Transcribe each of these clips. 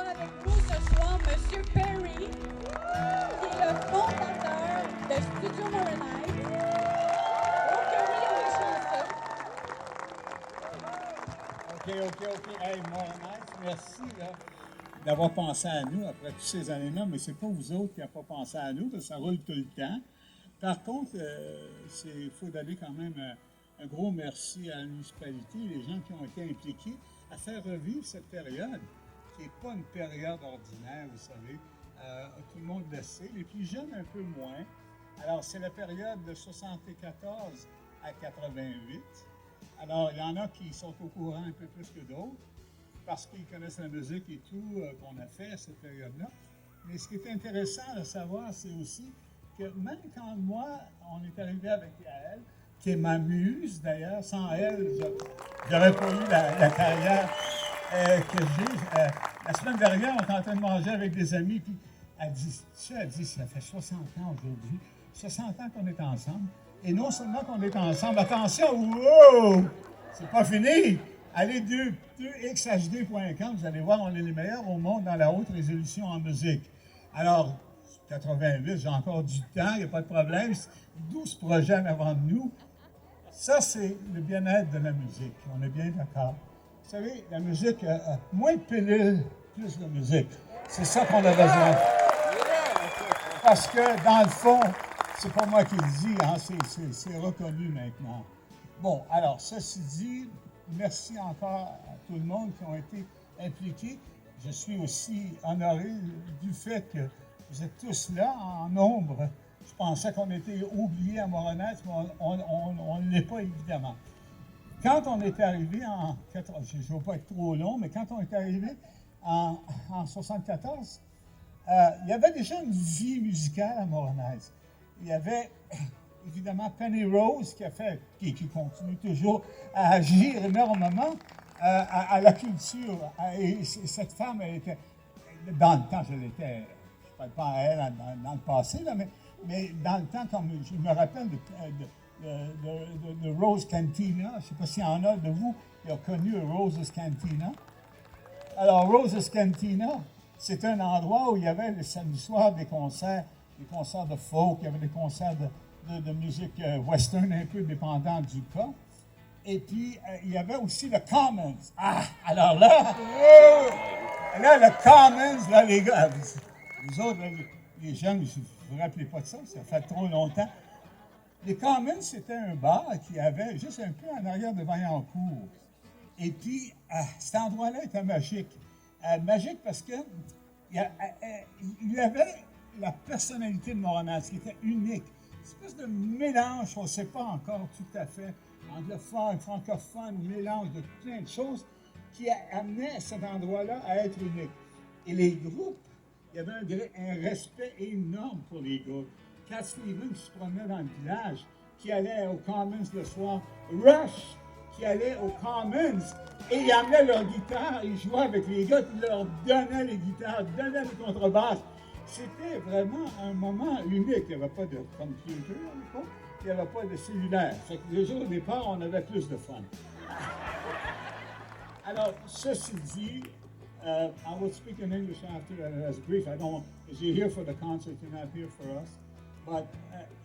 a avec nous ce soir M. Perry, qui est le fondateur de Studio Moronite. Oh que oui, on est chanceux. OK. Hey, Moronite, merci d'avoir pensé à nous après toutes ces années-là, mais c'est pas vous autres qui n'avez pas pensé à nous, parce que ça roule tout le temps. Par contre, il faut donner quand même un gros merci à la municipalité, les gens qui ont été impliqués à faire revivre cette période, qui n'est pas une période ordinaire, vous savez. Tout le monde le sait, les plus jeunes un peu moins. Alors, c'est la période de 74 à 88. Alors, il y en a qui sont au courant un peu plus que d'autres, parce qu'ils connaissent la musique et tout qu'on a fait à cette période-là. Mais ce qui est intéressant à savoir, c'est aussi que même quand moi, on est arrivé avec Yael, qui est ma muse d'ailleurs, sans elle, je n'aurais pas eu la carrière que j'ai. La semaine dernière, on était en train de manger avec des amis, puis elle dit, ça fait 60 ans aujourd'hui, 60 ans qu'on est ensemble, et non seulement qu'on est ensemble, attention, wow, c'est pas fini! Allez 2xhd.com, vous allez voir, on est les meilleurs au monde dans la haute résolution en musique. Alors, 88, j'ai encore du temps, il n'y a pas de problème. 12 projets avant de nous. Ça, c'est le bien-être de la musique. On est bien d'accord. Vous savez, la musique, moins de pilules, plus de musique. C'est ça qu'on a besoin. Parce que, dans le fond, c'est pas moi qui le dis, hein, c'est reconnu maintenant. Bon, alors, ceci dit, merci encore à tout le monde qui ont été impliqués. Je suis aussi honoré du fait que vous êtes tous là en nombre. Je pensais qu'on était oubliés à Moronite, mais on ne l'est pas évidemment. Quand on est arrivé en... Je ne veux pas être trop long, mais quand on est arrivé en 74, il y avait déjà une vie musicale à Moronite. Il y avait évidemment Penny Rose qui continue toujours à agir énormément à la culture. Et cette femme, elle était, dans le temps, je l'étais, je ne parle pas à elle dans le passé, là, mais dans le temps, comme je me rappelle de Rose Cantina, je ne sais pas s'il y en a de vous qui ont connu Rose's Cantina. Alors, Rose's Cantina, c'est un endroit où il y avait le samedi soir des concerts de folk, il y avait des concerts de musique western, un peu dépendant du cas. Et puis, il y avait aussi le Commons. Ah, alors là, le Commons, là, les gars, vous autres, là, les jeunes, je ne vous rappelez pas de ça, ça fait trop longtemps. Les Commons, c'était un bar qui avait juste un peu en arrière de Vaillancourt. Et puis, cet endroit-là était magique. Magique parce que il y avait la personnalité de Moronite qui était unique. Une espèce de mélange, on ne sait pas encore tout à fait, anglophone, francophone, mélange de plein de choses qui amenait cet endroit-là à être unique. Et les groupes, il y avait un respect énorme pour les groupes. Cat Stevens se promenait dans le village, qui allait au Commons le soir. Rush, qui allait au Commons, et ils amenaient leur guitare, ils jouaient avec les gars, ils leur donnaient les guitares, donnaient les contrebasses. C'était vraiment un moment unique. Il n'y avait pas de computer à l'époque, il n'y avait pas de cellulaire. Fait que les jours au départ, on avait plus de fun. Alors, ceci dit, I will speak in English after as brief. I don't, because you're here for the concert, you're not here for us. But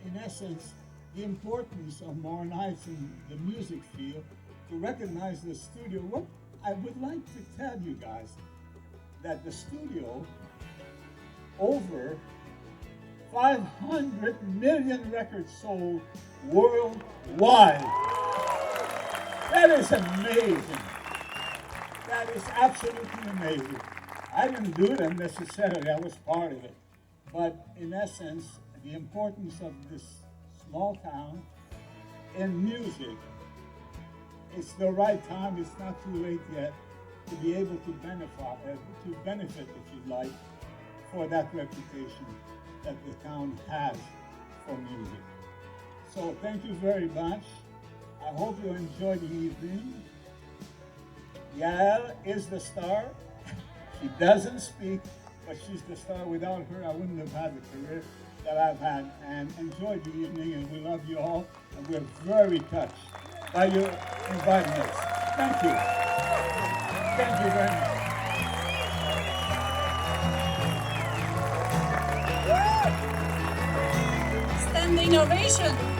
in essence, the importance of Moronite in the music field, to recognize the studio. What I would like to tell you guys, that the studio, over 500 million records sold worldwide. That is amazing. That is absolutely amazing. I didn't do them necessarily, I was part of it. But in essence, the importance of this small town in music, it's the right time, it's not too late yet to be able to benefit, if you like, for that reputation that the town has for music. So thank you very much. I hope you enjoy the evening. Yael is the star. She doesn't speak, but she's the star. Without her, I wouldn't have had the career that I've had. And enjoy the evening, and we love you all. And we're very touched by you inviting us. Thank you. Thank you very much. innovation.